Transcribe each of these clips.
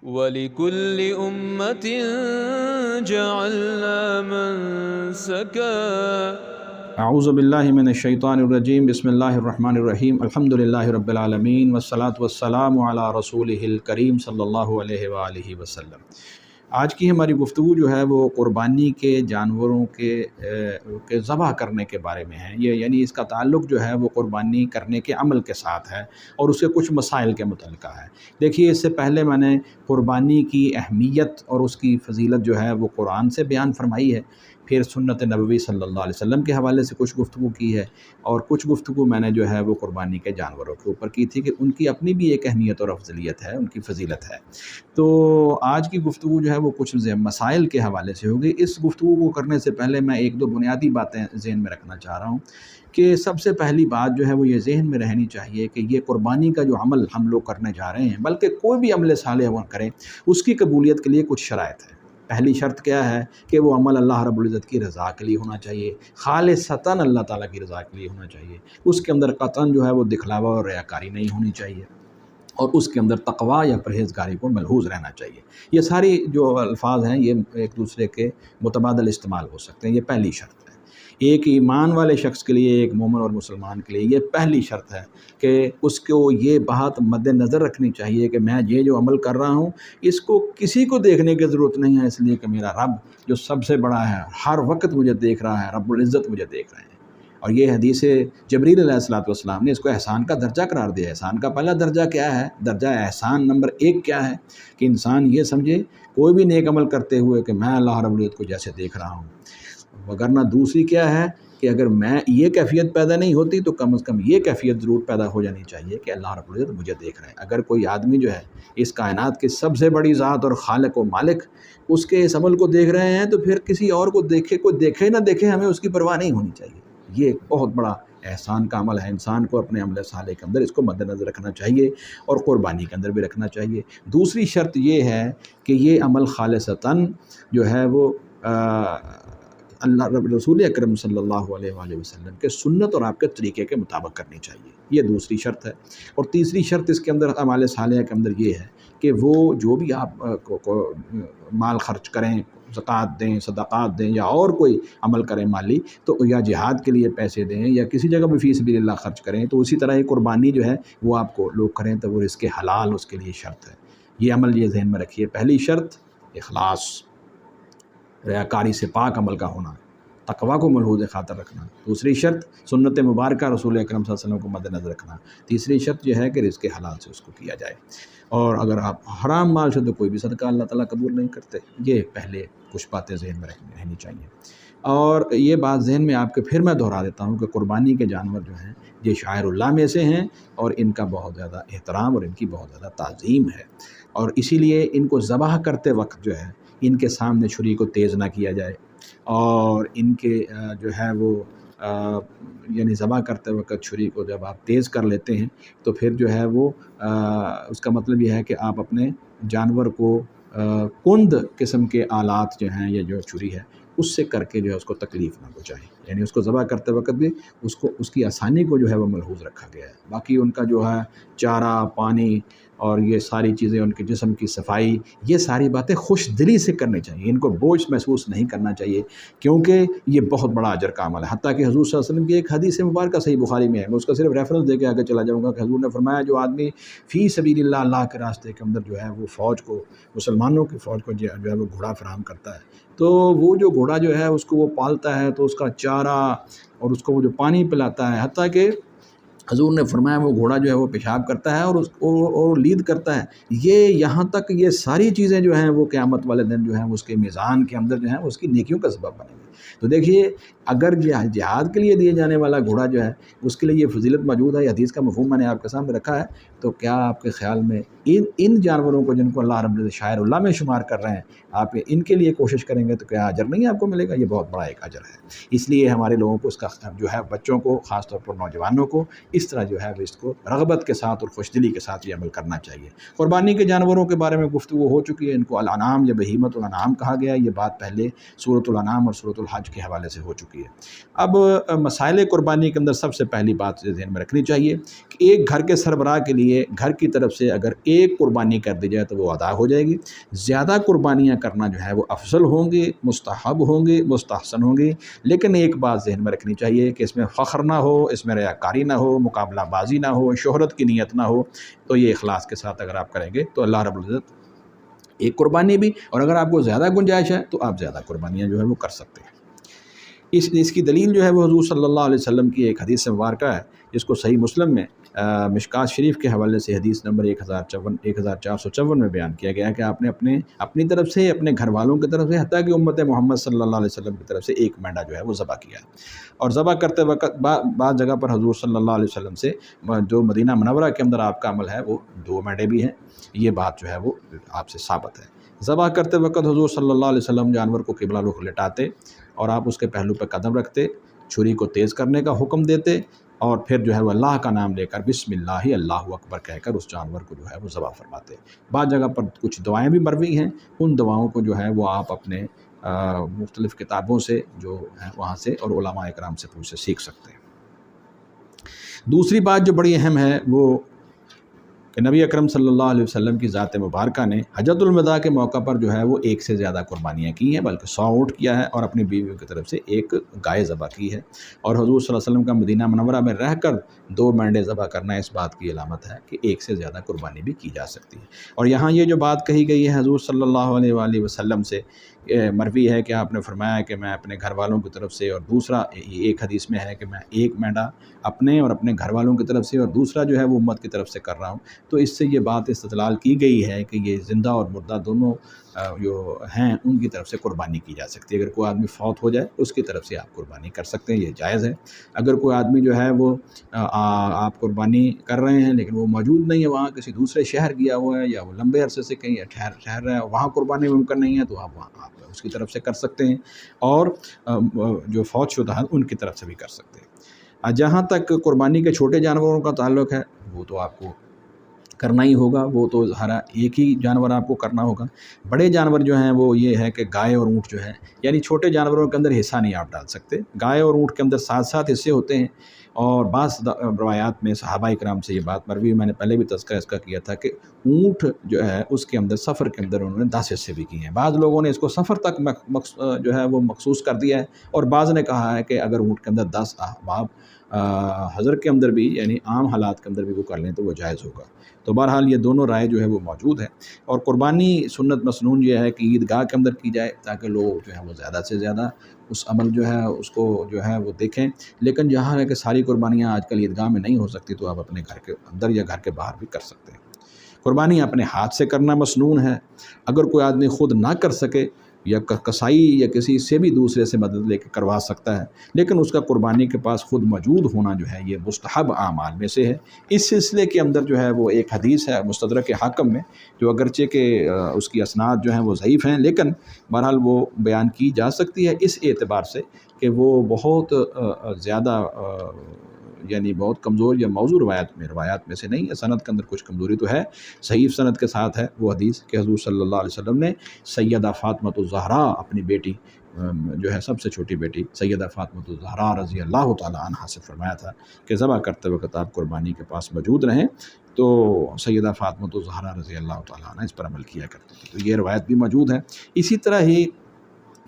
وَلِكُلِّ أُمَّةٍ جَعَلْنَا مَنسَكًا۔ اعوذ باللہ من الشیطان الرجیم، بسم اللہ الرحمن الرحیم، الحمدللہ رب العالمین والصلاة والسلام علی رسولہ الکریم صلی اللہ علیہ وآلہ وسلم۔ آج کی ہماری گفتگو جو ہے وہ قربانی کے جانوروں کے ذبح کرنے کے بارے میں ہے۔ یہ یعنی اس کا تعلق جو ہے وہ قربانی کرنے کے عمل کے ساتھ ہے اور اس کے کچھ مسائل کے متعلقہ ہے۔ دیکھیے، اس سے پہلے میں نے قربانی کی اہمیت اور اس کی فضیلت جو ہے وہ قرآن سے بیان فرمائی ہے، پھر سنت نبوی صلی اللہ علیہ وسلم کے حوالے سے کچھ گفتگو کی ہے، اور کچھ گفتگو میں نے جو ہے وہ قربانی کے جانوروں کے اوپر کی تھی کہ ان کی اپنی بھی ایک اہمیت اور افضلیت ہے، ان کی فضیلت ہے۔ تو آج کی گفتگو جو ہے وہ کچھ مسائل کے حوالے سے ہوگی۔ اس گفتگو کو کرنے سے پہلے میں ایک دو بنیادی باتیں ذہن میں رکھنا چاہ رہا ہوں کہ سب سے پہلی بات جو ہے وہ یہ ذہن میں رہنی چاہیے کہ یہ قربانی کا جو عمل ہم لوگ کرنے جا رہے ہیں، بلکہ کوئی بھی عمل صالح وہ کریں، اس کی قبولیت کے لیے کچھ شرائط ہے۔ پہلی شرط کیا ہے کہ وہ عمل اللہ رب العزت کی رضا کے لیے ہونا چاہیے، خالصتاً اللہ تعالیٰ کی رضا کے لیے ہونا چاہیے، اس کے اندر قطعاً جو ہے وہ دکھلاوا اور ریاکاری نہیں ہونی چاہیے، اور اس کے اندر تقویٰ یا پرہیزگاری کو ملحوظ رہنا چاہیے۔ یہ ساری جو الفاظ ہیں یہ ایک دوسرے کے متبادل استعمال ہو سکتے ہیں، یہ پہلی شرط ہے۔ ایک ایمان والے شخص کے لیے، ایک مومن اور مسلمان کے لیے یہ پہلی شرط ہے کہ اس کو یہ بات مد نظر رکھنی چاہیے کہ میں یہ جو عمل کر رہا ہوں اس کو کسی کو دیکھنے کی ضرورت نہیں ہے، اس لیے کہ میرا رب جو سب سے بڑا ہے ہر وقت مجھے دیکھ رہا ہے، رب العزت مجھے دیکھ رہے ہیں۔ اور یہ حدیث جبریل علیہ السلام نے اس کو احسان کا درجہ قرار دیا ہے۔ احسان کا پہلا درجہ کیا ہے؟ درجہ احسان نمبر 1 کیا ہے کہ انسان یہ سمجھے کوئی بھی نیک عمل کرتے ہوئے کہ میں اللہ رب العزت کو جیسے دیکھ رہا ہوں، وگرنہ دوسری کیا ہے کہ اگر میں یہ کیفیت پیدا نہیں ہوتی تو کم از کم یہ کیفیت ضرور پیدا ہو جانی چاہیے کہ اللہ رب العزت مجھے دیکھ رہے ہیں۔ اگر کوئی آدمی جو ہے اس کائنات کی سب سے بڑی ذات اور خالق و مالک اس کے اس عمل کو دیکھ رہے ہیں تو پھر کسی اور کو دیکھے، کوئی دیکھے نہ دیکھے، ہمیں اس کی پرواہ نہیں ہونی چاہیے۔ یہ ایک بہت بڑا احسان کا عمل ہے، انسان کو اپنے عمل صالح کے اندر اس کو مد نظر رکھنا چاہیے اور قربانی کے اندر بھی رکھنا چاہیے۔ دوسری شرط یہ ہے کہ یہ عمل خالصتاً جو ہے وہ اللہ رسول اکرم صلی اللہ علیہ وآلہ وسلم کے سنت اور آپ کے طریقے کے مطابق کرنی چاہیے، یہ دوسری شرط ہے۔ اور تیسری شرط اس کے اندر اعمال صالحہ کے اندر یہ ہے کہ وہ جو بھی آپ کو مال خرچ کریں، زکوٰۃ دیں، صدقات دیں، یا اور کوئی عمل کریں مالی، تو یا جہاد کے لیے پیسے دیں یا کسی جگہ بھی فی سبیل اللہ خرچ کریں، تو اسی طرح یہ قربانی جو ہے وہ آپ کو لوگ کریں تو وہ رزق حلال اس کے لیے شرط ہے۔ یہ عمل یہ ذہن میں رکھیے، پہلی شرط اخلاص، ریاکاری سے پاک عمل کا ہونا، تقویٰ کو ملحوظ خاطر رکھنا۔ دوسری شرط سنت مبارکہ رسول اکرم صلی اللہ علیہ وسلم کو مد نظر رکھنا۔ تیسری شرط یہ ہے کہ رزق حلال سے اس کو کیا جائے، اور اگر آپ حرام مال سے تو کوئی بھی صدقہ اللہ تعالیٰ قبول نہیں کرتے۔ یہ پہلے کچھ باتیں ذہن میں رہنی چاہیے۔ اور یہ بات ذہن میں آپ کے پھر میں دہرا دیتا ہوں کہ قربانی کے جانور جو ہیں یہ شاعر اللہ میں سے ہیں، اور ان کا بہت زیادہ احترام اور ان کی بہت زیادہ تعظیم ہے، اور اسی لیے ان کو ذبح کرتے وقت جو ہے ان کے سامنے چھری کو تیز نہ کیا جائے، اور ان کے جو ہے وہ یعنی ذبح کرتے وقت چھری کو جب آپ تیز کر لیتے ہیں تو پھر جو ہے وہ اس کا مطلب یہ ہے کہ آپ اپنے جانور کو کند قسم کے آلات جو ہیں، یہ جو چھری ہے اس سے کر کے جو ہے اس کو تکلیف نہ پہنچائیں، یعنی اس کو ذبح کرتے وقت بھی اس کی آسانی کو جو ہے وہ ملحوظ رکھا گیا ہے۔ باقی ان کا جو ہے چارہ، پانی اور یہ ساری چیزیں، ان کے جسم کی صفائی، یہ ساری باتیں خوش دلی سے کرنی چاہیے، ان کو بوجھ محسوس نہیں کرنا چاہیے، کیونکہ یہ بہت بڑا اجر کا عمل ہے۔ حتیٰ کہ حضور صلی اللہ علیہ وسلم کی ایک حدیث مبارکہ صحیح بخاری میں ہے، میں اس کا صرف ریفرنس دے کے آگے چلا جاؤں گا کہ حضور نے فرمایا جو آدمی فی سبیل اللہ، اللہ کے راستے کے اندر جو ہے وہ فوج کو، مسلمانوں کی فوج کو جو ہے وہ گھوڑا فراہم کرتا ہے، تو وہ جو گھوڑا جو ہے اس کو وہ پالتا ہے، تو اس کا چارہ اور اس کو وہ جو پانی پلاتا ہے، حتیٰ کہ حضور نے فرمایا وہ گھوڑا جو ہے وہ پیشاب کرتا ہے اور لید کرتا ہے، یہ یہاں تک یہ ساری چیزیں جو ہیں وہ قیامت والے دن جو ہیں اس کے میزان کے اندر جو ہیں اس کی نیکیوں کا سبب بنیں گے۔ تو دیکھیے، اگر جہاد کے لیے دیے جانے والا گھوڑا جو ہے اس کے لیے یہ فضیلت موجود ہے، یہ حدیث کا مفہوم میں نے آپ کے سامنے رکھا ہے، تو کیا آپ کے خیال میں ان جانوروں کو جن کو اللہ رب العزت شاعر اللہ میں شمار کر رہے ہیں، آپ ان کے لیے کوشش کریں گے تو کیا اجر نہیں آپ کو ملے گا؟ یہ بہت بڑا ایک اجر ہے۔ اس لیے ہمارے لوگوں کو اس کا جو ہے بچوں کو، خاص طور پر نوجوانوں کو اس طرح جو ہے اس کو رغبت کے ساتھ اور خوش دلی کے ساتھ یہ عمل کرنا چاہیے۔ قربانی کے جانوروں کے بارے میں گفتگو ہو چکی ہے، ان کو الانعام یا بہیمۃ الانعام کہا گیا ہے، یہ بات پہلے سورۃ الانعام اور سورۃ الحج کے حوالے سے ہو چکی ہے۔ اب مسائل قربانی کے اندر سب سے پہلی بات ذہن میں رکھنی چاہیے کہ ایک گھر کے سربراہ کے لیے گھر کی طرف سے اگر ایک قربانی کر دی جائے تو وہ ادا ہو جائے گی۔ زیادہ قربانیاں کرنا جو ہے وہ افضل ہوں گی، مستحب ہوں گی، مستحسن ہوں گی، لیکن ایک بات ذہن میں رکھنی چاہیے کہ اس میں فخر نہ ہو، اس میں ریاکاری نہ ہو، مقابلہ بازی نہ ہو، شہرت کی نیت نہ ہو۔ تو یہ اخلاص کے ساتھ اگر آپ کریں گے تو اللہ رب العزت ایک قربانی بھی، اور اگر آپ کو زیادہ گنجائش ہے تو آپ زیادہ قربانیاں جو ہے وہ کر سکتے ہیں۔ اس کی دلیل جو ہے وہ حضور صلی اللہ علیہ وسلم کی ایک حدیث مبارکہ ہے، جس کو صحیح مسلم میں مشکات شریف کے حوالے سے حدیث نمبر 1454 میں بیان کیا گیا ہے کہ آپ نے اپنی طرف سے، اپنے گھر والوں کی طرف سے، حتیٰ کہ امت محمد صلی اللہ علیہ وسلم کی طرف سے ایک مینڈا جو ہے وہ ذبح کیا ہے۔ اور ذبح کرتے وقت بعض جگہ پر حضور صلی اللہ علیہ وسلم سے جو مدینہ منورہ کے اندر آپ کا عمل ہے وہ 2 مینڈے بھی ہیں، یہ بات جو ہے وہ آپ سے ثابت ہے۔ ذبح کرتے وقت حضور صلی اللہ علیہ وسلم جانور کو قبلہ رخ لٹاتے اور آپ اس کے پہلو پہ قدم رکھتے، چھری کو تیز کرنے کا حکم دیتے، اور پھر جو ہے وہ اللہ کا نام لے کر بسم اللہ اللہ اکبر کہہ کر اس جانور کو جو ہے وہ ذبح فرماتے۔ بعض جگہ پر کچھ دعائیں بھی مروی ہیں، ان دعاؤں کو جو ہے وہ آپ اپنے مختلف کتابوں سے جو ہیں وہاں سے اور علماء اکرام سے پوچھ سے سیکھ سکتے ہیں۔ دوسری بات جو بڑی اہم ہے وہ کہ نبی اکرم صلی اللہ علیہ وسلم کی ذات مبارکہ نے حجۃ الوداع کے موقع پر جو ہے وہ 1 سے زیادہ قربانیاں کی ہیں، بلکہ 100 اونٹ کیا ہے اور اپنی بیویوں کی طرف سے 1 گائے ذبح کی ہے۔ اور حضور صلی اللہ علیہ وسلم کا مدینہ منورہ میں رہ کر 2 مینڈے ذبح کرنا اس بات کی علامت ہے کہ 1 سے زیادہ قربانی بھی کی جا سکتی ہے۔ اور یہاں یہ جو بات کہی گئی ہے حضور صلی اللہ علیہ وآلہ وسلم سے مروی ہے کہ آپ نے فرمایا کہ میں اپنے گھر والوں کی طرف سے، اور دوسرا ایک حدیث میں ہے کہ میں 1 مینڈا اپنے اور اپنے گھر والوں کی طرف سے اور دوسرا جو ہے وہ امت کی طرف سے کر رہا ہوں، تو اس سے یہ بات استدلال کی گئی ہے کہ یہ زندہ اور مردہ دونوں جو ہیں ان کی طرف سے قربانی کی جا سکتی ہے۔ اگر کوئی آدمی فوت ہو جائے اس کی طرف سے آپ قربانی کر سکتے ہیں، یہ جائز ہے۔ اگر کوئی آدمی جو ہے وہ آپ قربانی کر رہے ہیں لیکن وہ موجود نہیں ہے، وہاں کسی دوسرے شہر گیا ہوا ہے یا وہ لمبے عرصے سے کہیں ٹھہر رہا ہے، وہاں قربانی ممکن نہیں ہے، تو آپ وہاں اس کی طرف سے کر سکتے ہیں، اور جو فوت شدہ ہیں ان کی طرف سے بھی کر سکتے ہیں۔ جہاں تک قربانی کے چھوٹے جانوروں کا تعلق ہے وہ تو آپ کو کرنا ہی ہوگا، وہ تو ہر ایک ہی جانور آپ کو کرنا ہوگا۔ بڑے جانور جو ہیں وہ یہ ہے کہ گائے اور اونٹ جو ہے، یعنی چھوٹے جانوروں کے اندر حصہ نہیں آپ ڈال سکتے، گائے اور اونٹ کے اندر 7 حصے ہوتے ہیں۔ اور بعض روایات میں صحابہ اکرام سے یہ بات مروی، میں نے پہلے بھی تذکرہ اس کا کیا تھا کہ اونٹ جو ہے اس کے اندر سفر کے اندر انہوں نے 10 حصے بھی کیے ہیں۔ بعض لوگوں نے اس کو سفر تک جو ہے وہ مخصوص کر دیا ہے، اور بعض نے کہا ہے کہ اگر اونٹ کے اندر 10 احباب حضر کے اندر بھی، یعنی عام حالات کے اندر بھی وہ کر لیں تو وہ جائز ہوگا۔ تو بہرحال یہ دونوں رائے جو ہے وہ موجود ہے۔ اور قربانی سنت مسنون یہ ہے کہ عیدگاہ کے اندر کی جائے تاکہ لوگ جو ہے وہ زیادہ سے زیادہ اس عمل جو ہے اس کو جو ہے وہ دیکھیں۔ لیکن جہاں ہے کہ ساری قربانیاں آج کل عیدگاہ میں نہیں ہو سکتی تو آپ اپنے گھر کے اندر یا گھر کے باہر بھی کر سکتے ہیں۔ قربانی اپنے ہاتھ سے کرنا مسنون ہے۔ اگر کوئی آدمی خود نہ کر سکے یا کسائی یا کسی سے بھی دوسرے سے مدد لے کے کروا سکتا ہے، لیکن اس کا قربانی کے پاس خود موجود ہونا جو ہے یہ مستحب اعمال میں سے ہے۔ اس سلسلے کے اندر جو ہے وہ ایک حدیث ہے مستدرک حاکم میں، جو اگرچہ کہ اس کی اسناد جو ہیں وہ ضعیف ہیں، لیکن بہرحال وہ بیان کی جا سکتی ہے اس اعتبار سے کہ وہ بہت زیادہ یعنی بہت کمزور یا موضوع روایات میں سے نہیں ہے، سند کے اندر کچھ کمزوری تو ہے، صحیح سند کے ساتھ ہے وہ حدیث کہ حضور صلی اللہ علیہ وسلم نے سیدہ فاطمۃ الزہراء اپنی بیٹی جو ہے سب سے چھوٹی بیٹی سیدہ فاطمۃ الزہراء رضی اللہ تعالی عنہا سے فرمایا تھا کہ ذبح کرتے وقت آپ قربانی کے پاس موجود رہیں، تو سیدہ فاطمۃ الزہراء رضی اللہ تعالی عنہا اس پر عمل کیا کرتی تھی۔ تو یہ روایت بھی موجود ہے۔ اسی طرح ہی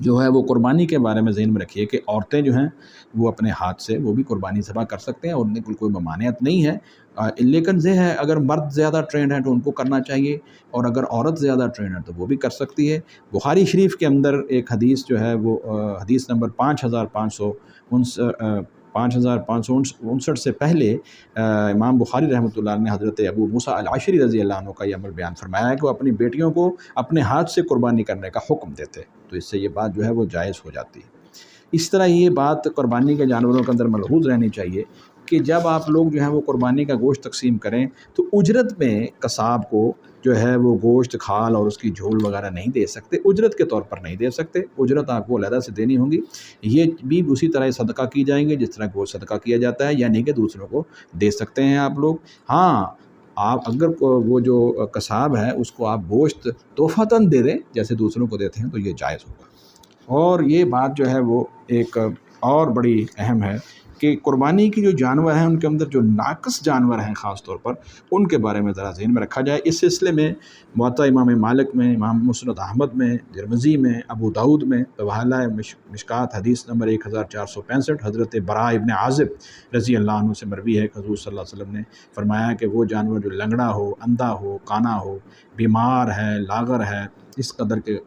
جو ہے وہ قربانی کے بارے میں ذہن میں رکھیے کہ عورتیں جو ہیں وہ اپنے ہاتھ سے وہ بھی قربانی ذبح کر سکتے ہیں، اور ان کی کوئی ممانعت نہیں ہے، لیکن یہ ہے اگر مرد زیادہ ٹرینڈ ہے تو ان کو کرنا چاہیے، اور اگر عورت زیادہ ٹرینڈ ہے تو وہ بھی کر سکتی ہے۔ بخاری شریف کے اندر ایک حدیث جو ہے وہ حدیث نمبر 5559 سے پہلے امام بخاری رحمۃ اللہ عنہ نے حضرت ابو موسیٰ العشری رضی اللہ عنہ کا یہ عمل بیان فرمایا ہے کہ وہ اپنی بیٹیوں کو اپنے ہاتھ سے قربانی کرنے کا حکم دیتے، تو اس سے یہ بات جو ہے وہ جائز ہو جاتی ہے۔ اس طرح یہ بات قربانی کے جانوروں کے اندر ملحوظ رہنی چاہیے کہ جب آپ لوگ جو ہے وہ قربانی کا گوشت تقسیم کریں تو اجرت میں قصاب کو جو ہے وہ گوشت کھال اور اس کی جھول وغیرہ نہیں دے سکتے، اجرت کے طور پر نہیں دے سکتے، اجرت آپ کو علیحدہ سے دینی ہوگی۔ یہ بھی اسی طرح صدقہ کی جائیں گے جس طرح گوشت صدقہ کیا جاتا ہے، یعنی کہ دوسروں کو دے سکتے ہیں آپ لوگ۔ ہاں، آپ اگر وہ جو قصاب ہے اس کو آپ گوشت تحفتاً دے دیں جیسے دوسروں کو دیتے ہیں تو یہ جائز ہوگا۔ اور یہ بات جو ہے وہ ایک اور بڑی اہم ہے کہ قربانی کی جو جانور ہیں ان کے اندر جو ناقص جانور ہیں خاص طور پر ان کے بارے میں ذرا ذہن میں رکھا جائے۔ اس سلسلے میں موطا امام مالک میں، امام مسند احمد میں، ترمذی میں، ابو داؤد میں حوالہ مشکات حدیث نمبر 1465 حضرت براء ابن عازب رضی اللہ عنہ سے مروی ہے کہ حضور صلی اللہ علیہ وسلم نے فرمایا کہ وہ جانور جو لنگڑا ہو، اندھا ہو، کانا ہو، بیمار ہے، لاغر ہے، اس قدر کے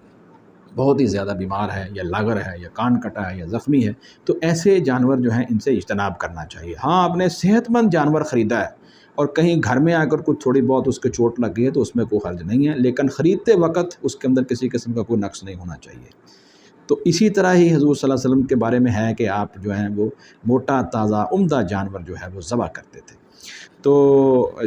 بہت ہی زیادہ بیمار ہے یا لاغر ہے یا کان کٹا ہے یا زخمی ہے، تو ایسے جانور جو ہیں ان سے اجتناب کرنا چاہیے۔ ہاں، آپ نے صحت مند جانور خریدا ہے اور کہیں گھر میں آ کر کچھ تھوڑی بہت اس کے چوٹ لگ گئی ہے تو اس میں کوئی حرج نہیں ہے، لیکن خریدتے وقت اس کے اندر کسی قسم کا کوئی نقص نہیں ہونا چاہیے۔ تو اسی طرح ہی حضور صلی اللہ علیہ وسلم کے بارے میں ہے کہ آپ جو ہیں وہ موٹا تازہ عمدہ جانور جو ہے وہ ذبح کرتے تھے۔ تو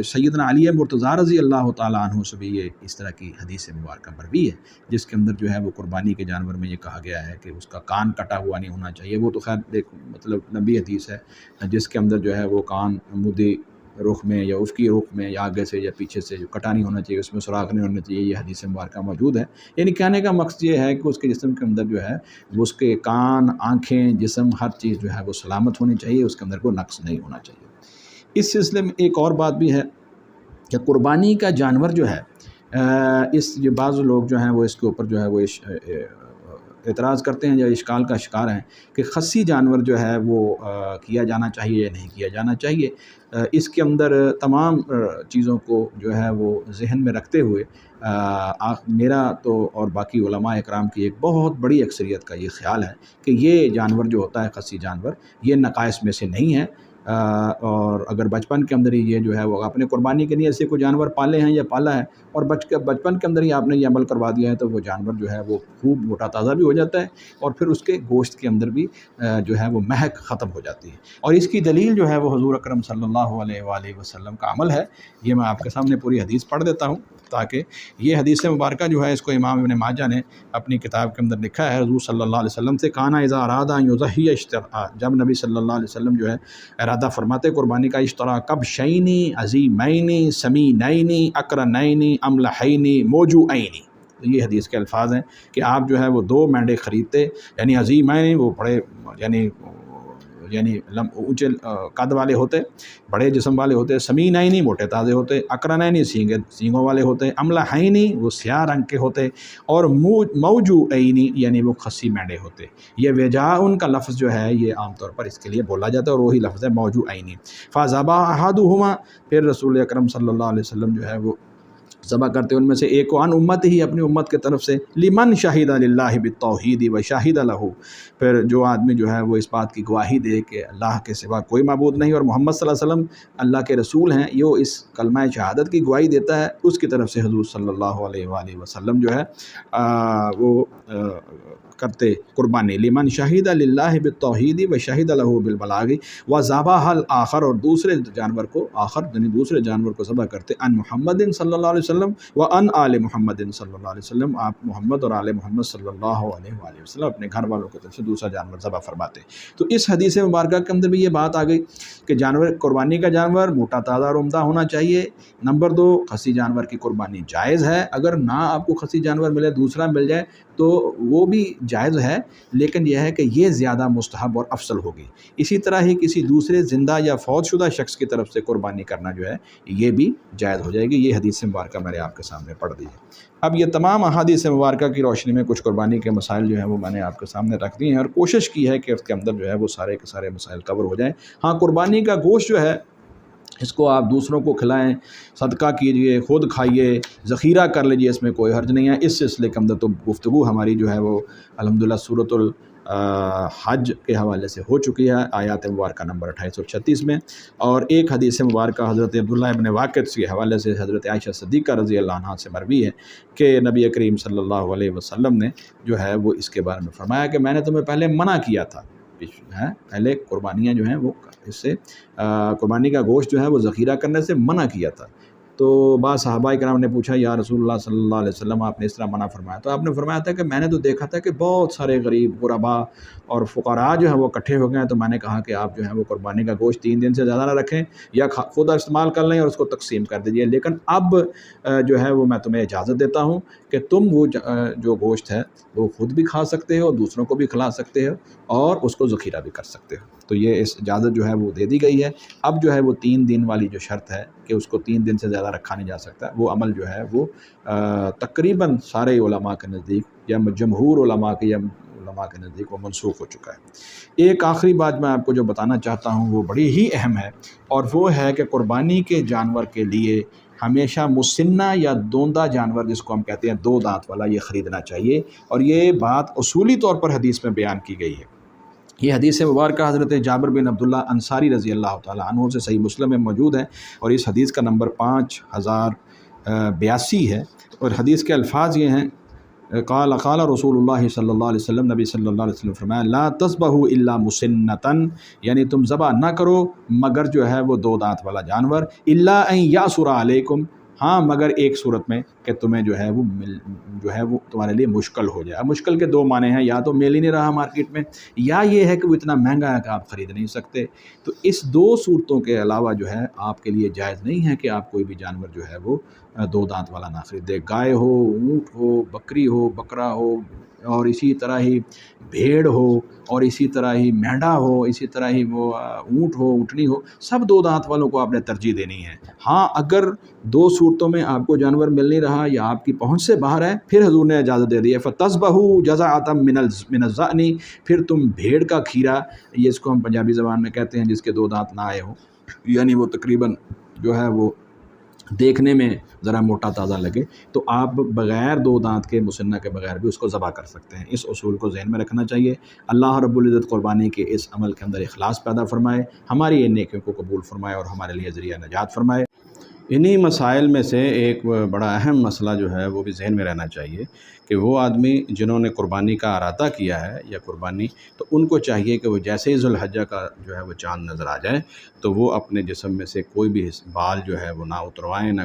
سیدنا علی مرتضیٰ رضی اللہ تعالیٰ عنہ سے بھی یہ اس طرح کی حدیث مبارکہ مروی ہے، جس کے اندر جو ہے وہ قربانی کے جانور میں یہ کہا گیا ہے کہ اس کا کان کٹا ہوا نہیں ہونا چاہیے۔ وہ تو خیر ایک مطلب نبی حدیث ہے جس کے اندر جو ہے وہ کان عمودی رخ میں یا افقی رخ میں یا آگے سے یا پیچھے سے جو کٹا نہیں ہونا چاہیے، اس میں سراغ نہیں ہونا چاہیے، یہ حدیث مبارکہ موجود ہے۔ یعنی کہنے کا مقصد یہ ہے کہ اس کے جسم کے اندر جو ہے وہ اس کے کان، آنکھیں، جسم، ہر چیز جو ہے وہ سلامت ہونی چاہیے، اس کے اندر کوئی نقص نہیں ہونا چاہیے۔ اس سلسلے میں ایک اور بات بھی ہے کہ قربانی کا جانور جو ہے یہ بعض لوگ جو ہیں وہ اس کے اوپر جو ہے وہ اعتراض کرتے ہیں یا اشکال کا شکار ہیں کہ خصی جانور جو ہے وہ کیا جانا چاہیے یا نہیں کیا جانا چاہیے۔ اس کے اندر تمام چیزوں کو جو ہے وہ ذہن میں رکھتے ہوئے میرا تو اور باقی علماء اکرام کی ایک بہت بڑی اکثریت کا یہ خیال ہے کہ یہ جانور جو ہوتا ہے خصی جانور یہ نقائص میں سے نہیں ہے، اور اگر بچپن کے اندر ہی یہ جو ہے وہ اپنے قربانی کے لیے ایسے کوئی جانور پالے ہیں یا پالا ہے اور بچپن کے اندر ہی آپ نے یہ عمل کروا دیا ہے تو وہ جانور جو ہے وہ خوب موٹا تازہ بھی ہو جاتا ہے اور پھر اس کے گوشت کے اندر بھی جو ہے وہ مہک ختم ہو جاتی ہے۔ اور اس کی دلیل جو ہے وہ حضور اکرم صلی اللہ علیہ وآلہ وسلم کا عمل ہے۔ یہ میں آپ کے سامنے پوری حدیث پڑھ دیتا ہوں تاکہ یہ حدیث مبارکہ جو ہے اس کو امام ابن ماجہ نے اپنی کتاب کے اندر لکھا ہے۔ حضور صلی اللہ علیہ وسلم سے کانا اذا اراد یضحی اشترا، جب نبی صلی اللہ علیہ وسلم جو ہے ارادہ فرماتے قربانی کا، اشترا کبشینی عظیمینی سمینینی اقرنینی املحینی موجوعینی، یہ حدیث کے الفاظ ہیں کہ آپ جو ہے وہ 2 مینڈے خریدتے، یعنی عظیمین وہ بڑے یعنی اونچے قد والے ہوتے، بڑے جسم والے ہوتے، سمینینی موٹے تازے ہوتے، اقرنینی سینگوں والے ہوتے، املحینی وہ سیاہ رنگ کے ہوتے، اور موجوعینی یعنی وہ خصی مینڈے ہوتے۔ یہ وجاءن کا لفظ جو ہے یہ عام طور پر اس کے لیے بولا جاتا ہے اور وہی لفظ ہے موجوعینی۔ فذبح احدہما، پھر رسول اکرم صلی اللہ علیہ وسلم جو ہے وہ ذبح کرتے ان میں سے ایک کو عن امت ہی، اپنی امت کے طرف سے، لمن شہید للہ بالتوحید و شہید لہ، پھر جو آدمی جو ہے وہ اس بات کی گواہی دے کہ اللہ کے سوا کوئی معبود نہیں اور محمد صلی اللہ علیہ وسلم اللہ کے رسول ہیں، یہ اس کلمہ شہادت کی گواہی دیتا ہے، اس کی طرف سے حضور صلی اللہ علیہ وآلہ وسلم جو ہے وہ کرتے قربانی، لمن شہید للہ بالتوحید و شہید لہ بالبلاغ و ذبح الآخر، اور دوسرے جانور کو آخر یعنی دوسرے جانور کو ذبح کرتے، ان محمد صلی اللہ علیہ وسلم و ان آل محمد صلی اللہ علیہ وسلم، آپ محمد اور آل محمد صلی اللہ علیہ وآلہ وسلم اپنے گھر والوں کی طرف سے دوسرا جانور ذبح فرماتے۔ تو اس حدیث مبارکہ کے اندر بھی یہ بات آ گئی کہ جانور قربانی کا جانور موٹا تازہ اور عمدہ ہونا چاہیے۔ نمبر 2، خصی جانور کی قربانی جائز ہے، اگر نہ آپ کو خصی جانور ملے دوسرا مل جائے تو وہ بھی جائز ہے، لیکن یہ ہے کہ یہ زیادہ مستحب اور افضل ہوگی۔ اسی طرح ہی کسی دوسرے زندہ یا فوت شدہ شخص کی طرف سے قربانی کرنا جو ہے یہ بھی جائز ہو جائے گی۔ یہ حدیث مبارکہ میں نے آپ کے سامنے پڑھ دی ہے۔ اب یہ تمام احادیث مبارکہ کی روشنی میں کچھ قربانی کے مسائل جو ہیں وہ میں نے آپ کے سامنے رکھ دیے ہیں اور کوشش کی ہے کہ اس کے اندر جو ہے وہ سارے کے سارے مسائل کور ہو جائیں۔ ہاں، قربانی کا گوشت جو ہے اس کو آپ دوسروں کو کھلائیں، صدقہ کیجئے، خود کھائیے، ذخیرہ کر لیجئے، اس میں کوئی حرج نہیں ہے۔ اس سلسلے کے اندر تو گفتگو ہماری جو ہے وہ الحمدللہ سورۃ الحج کے حوالے سے ہو چکی ہے، آیات مبارکہ نمبر 28 اور 36 میں، اور ایک حدیث مبارکہ حضرت عبداللہ ابن واقد کے حوالے سے حضرت عائشہ صدیقہ رضی اللہ عنہا سے مروی ہے کہ نبی کریم صلی اللہ علیہ وسلم نے جو ہے وہ اس کے بارے میں فرمایا کہ میں نے تمہیں پہلے منع کیا تھا، پہلے قربانیاں جو ہیں وہ اس سے قربانی کا گوشت جو ہے وہ ذخیرہ کرنے سے منع کیا تھا، تو بعض صحابہ کرام نے پوچھا یا رسول اللہ صلی اللہ علیہ وسلم آپ نے اس طرح منع فرمایا؟ تو آپ نے فرمایا تھا کہ میں نے تو دیکھا تھا کہ بہت سارے غریب غربا اور فقراء جو ہیں وہ اکٹھے ہو گئے ہیں، تو میں نے کہا کہ آپ جو ہیں وہ قربانی کا گوشت 3 دن سے زیادہ نہ رکھیں، یا خود استعمال کر لیں اور اس کو تقسیم کر دیجیے، لیکن اب جو ہے وہ میں تمہیں اجازت دیتا ہوں کہ تم وہ جو گوشت ہے وہ خود بھی کھا سکتے ہو، دوسروں کو بھی کھلا سکتے ہو، اور اس کو ذخیرہ بھی کر سکتے ہو۔ تو یہ اس اجازت جو ہے وہ دے دی گئی ہے۔ اب جو ہے وہ 3 دن والی جو شرط ہے کہ اس کو 3 دن سے زیادہ رکھا نہیں جا سکتا، وہ عمل جو ہے وہ تقریباً سارے علماء کے نزدیک یا جمہور علماء کے نزدیک وہ منسوخ ہو چکا ہے۔ ایک آخری بات میں آپ کو جو بتانا چاہتا ہوں وہ بڑی ہی اہم ہے، اور وہ ہے کہ قربانی کے جانور کے لیے ہمیشہ مسنہ یا دوندہ جانور، جس کو ہم کہتے ہیں 2 دانت والا، یہ خریدنا چاہیے، اور یہ بات اصولی طور پر حدیث میں بیان کی گئی ہے۔ یہ حدیث مبارکہ حضرت جابر بن عبداللہ انصاری رضی اللہ تعالیٰ عنہ سے صحیح مسلم میں موجود ہے، اور اس حدیث کا نمبر 5082 ہے، اور حدیث کے الفاظ یہ ہیں، قال رسول اللہ صلی اللہ علیہ وسلم، نبی صلی اللہ علیہ وسلم فرمایا، لا تذبحوا الا مسنۃ، یعنی تم ذبح نہ کرو مگر جو ہے وہ 2 دانت والا جانور، الا ان یعثر علیکم، ہاں مگر ایک صورت میں کہ تمہیں جو ہے وہ تمہارے لیے مشکل ہو جائے۔ اب مشکل کے 2 معنی ہیں، یا تو مل ہی نہیں رہا مارکیٹ میں، یا یہ ہے کہ وہ اتنا مہنگا ہے کہ آپ خرید نہیں سکتے۔ تو اس 2 صورتوں کے علاوہ جو ہے آپ کے لیے جائز نہیں ہے کہ آپ کوئی بھی جانور جو ہے وہ 2 دانت والا نہ خریدے، گائے ہو، اونٹ ہو، بکری ہو، بکرا ہو، اور اسی طرح ہی بھیڑ ہو، اور اسی طرح ہی مینڈا ہو، اسی طرح ہی وہ اونٹ ہو، اونٹنی ہو، سب 2 دانت والوں کو آپ نے ترجیح دینی ہے۔ ہاں اگر 2 صورتوں میں آپ کو جانور مل نہیں رہا یا آپ کی پہنچ سے باہر ہے، پھر حضور نے اجازت دے دی ہے، فَتَذْبَحُوا جَزَعَةً مِّنَ الظَّأْنِ، پھر تم بھیڑ کا کھیرا، یہ اس کو ہم پنجابی زبان میں کہتے ہیں، جس کے 2 دانت نہ آئے ہوں، یعنی وہ تقریباً جو ہے وہ دیکھنے میں ذرا موٹا تازہ لگے، تو آپ بغیر 2 دانت کے، مسنہ کے بغیر بھی اس کو ذبح کر سکتے ہیں۔ اس اصول کو ذہن میں رکھنا چاہیے۔ اللہ رب العزت قربانی کے اس عمل کے اندر اخلاص پیدا فرمائے، ہماری ان نیکیوں کو قبول فرمائے، اور ہمارے لیے ذریعہ نجات فرمائے۔ انہی مسائل میں سے ایک بڑا اہم مسئلہ جو ہے وہ بھی ذہن میں رہنا چاہیے کہ وہ آدمی جنہوں نے قربانی کا ارادہ کیا ہے یا قربانی، تو ان کو چاہیے کہ وہ جیسے ہی ذوالحجہ کا جو ہے وہ چاند نظر آ جائے تو وہ اپنے جسم میں سے کوئی بھی بال جو ہے وہ نہ اتروائیں، نہ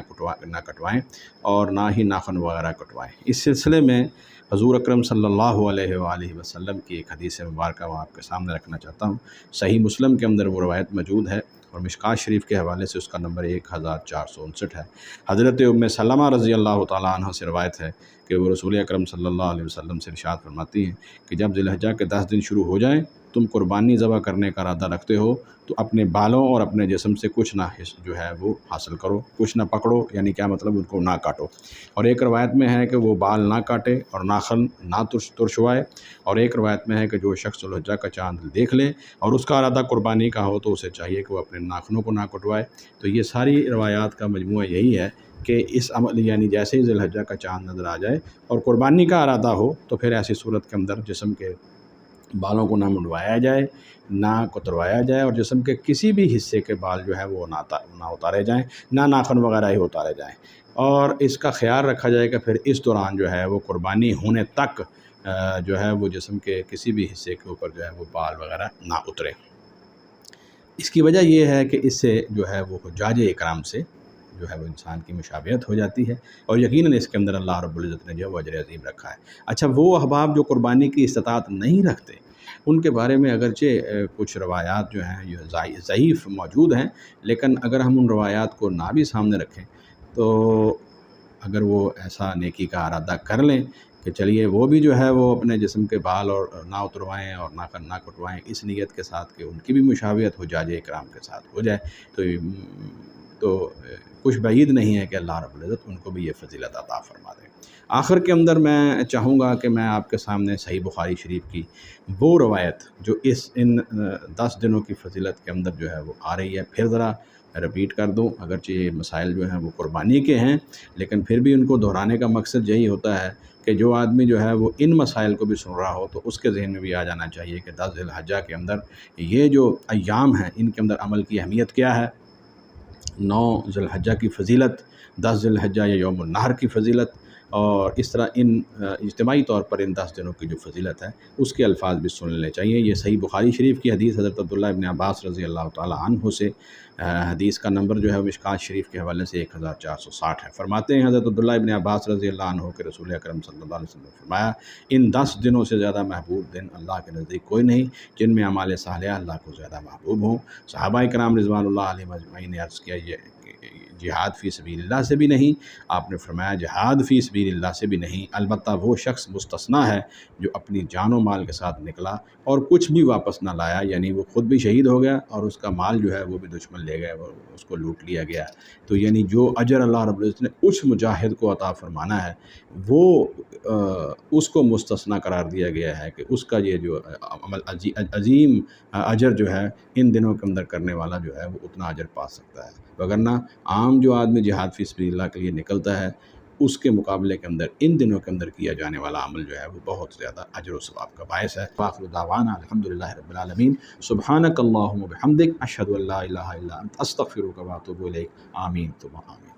کٹوائیں، اور نہ ہی ناخن وغیرہ کٹوائیں۔ اس سلسلے میں حضور اکرم صلی اللہ علیہ وآلہ وسلم کی ایک حدیث مبارکہ وہ آپ کے سامنے رکھنا چاہتا ہوں۔ صحیح مسلم کے اندر وہ روایت موجود ہے، اور مشکوٰۃ شریف کے حوالے سے اس کا نمبر 1459 ہے۔ حضرت ام سلمہ رضی اللہ تعالیٰ عنہ سے روایت ہے کہ وہ رسول اکرم صلی اللہ علیہ وسلم سے ارشاد فرماتی ہیں کہ جب ذی الحجہ کے 10 دن شروع ہو جائیں، تم قربانی ذبح کرنے کا ارادہ رکھتے ہو تو اپنے بالوں اور اپنے جسم سے کچھ نہ جو ہے وہ حاصل کرو، کچھ نہ پکڑو، یعنی کیا مطلب، ان کو نہ کاٹو۔ اور ایک روایت میں ہے کہ وہ بال نہ کاٹے اور ناخن نہ ترشوائے، اور ایک روایت میں ہے کہ جو شخص ذوالحجہ کا چاند دیکھ لے اور اس کا ارادہ قربانی کا ہو تو اسے چاہیے کہ وہ اپنے ناخنوں کو نہ کٹوائے۔ تو یہ ساری روایات کا مجموعہ یہی ہے کہ اس عمل، یعنی جیسے ہی ذی الحجہ کا چاند نظر آ جائے اور قربانی کا ارادہ ہو تو پھر ایسی صورت کے اندر جسم کے بالوں کو نہ منڈوایا جائے، نہ کتروایا جائے، اور جسم کے کسی بھی حصے کے بال جو ہے وہ نہ اتارے جائیں، نہ ناخن وغیرہ ہی اتارے جائیں، اور اس کا خیال رکھا جائے کہ پھر اس دوران جو ہے وہ قربانی ہونے تک جو ہے وہ جسم کے کسی بھی حصے کے اوپر جو ہے وہ بال وغیرہ نہ اترے۔ اس کی وجہ یہ ہے کہ اس سے جو ہے وہ حجاج اکرام سے جو ہے وہ انسان کی مشابہت ہو جاتی ہے، اور یقیناً اس کے اندر اللہ رب العزت نے جو ہے وہ اجر عظیم رکھا ہے۔ اچھا، وہ احباب جو قربانی کی استطاعت نہیں رکھتے، ان کے بارے میں اگرچہ کچھ روایات جو ہیں یہ ضعیف موجود ہیں، لیکن اگر ہم ان روایات کو نہ بھی سامنے رکھیں تو اگر وہ ایسا نیکی کا ارادہ کر لیں کہ چلیے وہ بھی جو ہے وہ اپنے جسم کے بال اور نہ اتروائیں اور نہ کٹوائیں، اس نیت کے ساتھ کہ ان کی بھی مشابہت حجاج اکرام کے ساتھ ہو جائے، تو کچھ بعید نہیں ہے کہ اللہ رب العزت ان کو بھی یہ فضیلت عطا فرما دے۔ آخر کے اندر میں چاہوں گا کہ میں آپ کے سامنے صحیح بخاری شریف کی وہ روایت جو ان 10 دنوں کی فضیلت کے اندر جو ہے وہ آ رہی ہے، پھر ذرا رپیٹ کر دوں، اگرچہ یہ مسائل جو ہیں وہ قربانی کے ہیں، لیکن پھر بھی ان کو دہرانے کا مقصد یہی ہوتا ہے کہ جو آدمی جو ہے وہ ان مسائل کو بھی سن رہا ہو تو اس کے ذہن میں بھی آ جانا چاہیے کہ 10 ذی الحجہ کے اندر یہ جو ایام ہیں ان کے اندر عمل کی اہمیت کیا ہے۔ 9 ذی الحجہ کی فضیلت، 10 ذی الحجہ یا یوم النحر کی فضیلت، اور اس طرح اجتماعی طور پر ان 10 دنوں کی جو فضیلت ہے اس کے الفاظ بھی سن لینے چاہیے۔ یہ صحیح بخاری شریف کی حدیث حضرت عبداللہ ابن عباس رضی اللہ تعالی عنہ سے، حدیث کا نمبر جو ہے مشکوٰۃ شریف کے حوالے سے 1460 ہے۔ فرماتے ہیں حضرت عبداللہ ابن عباس رضی اللہ عنہ کہ رسول اکرم صلی اللہ علیہ وسلم نے فرمایا، ان 10 دنوں سے زیادہ محبوب دن اللہ کے نزدیک کوئی نہیں جن میں اعمال صالحہ اللہ کو زیادہ محبوب ہوں۔ صحابہ کرام رضوان اللہ علیہم اجمعین نے عرض کیا، یہ جہاد فی سبیل اللہ سے بھی نہیں۔ آپ نے فرمایا جہاد فی سبیل اللہ سے بھی نہیں، البتہ وہ شخص مستثنیٰ ہے جو اپنی جان و مال کے ساتھ نکلا اور کچھ بھی واپس نہ لایا، یعنی وہ خود بھی شہید ہو گیا اور اس کا مال جو ہے وہ بھی دشمن لے گئے، اس کو لوٹ لیا گیا۔ تو یعنی جو اجر اللہ رب العزت نے اس مجاہد کو عطا فرمانا ہے وہ اس کو مستثنیٰ قرار دیا گیا ہے کہ اس کا یہ جو عمل عظیم اجر جو ہے ان دنوں کے اندر کرنے والا جو ہے وہ اتنا اجر پا سکتا ہے، وگرنہ عام جو آدمی جہاد فی سبیل اللہ کے لیے نکلتا ہے اس کے مقابلے کے اندر ان دنوں کے اندر کیا جانے والا عمل جو ہے وہ بہت زیادہ اجر و ثواب کا باعث ہے۔ وآخر دعوانا الحمدللہ رب العالمین، سبحانک اللہم و بحمدک، اشہد ان لا الہ الا انت، استغفرک و اتوب الیک، آمین ثم آمین۔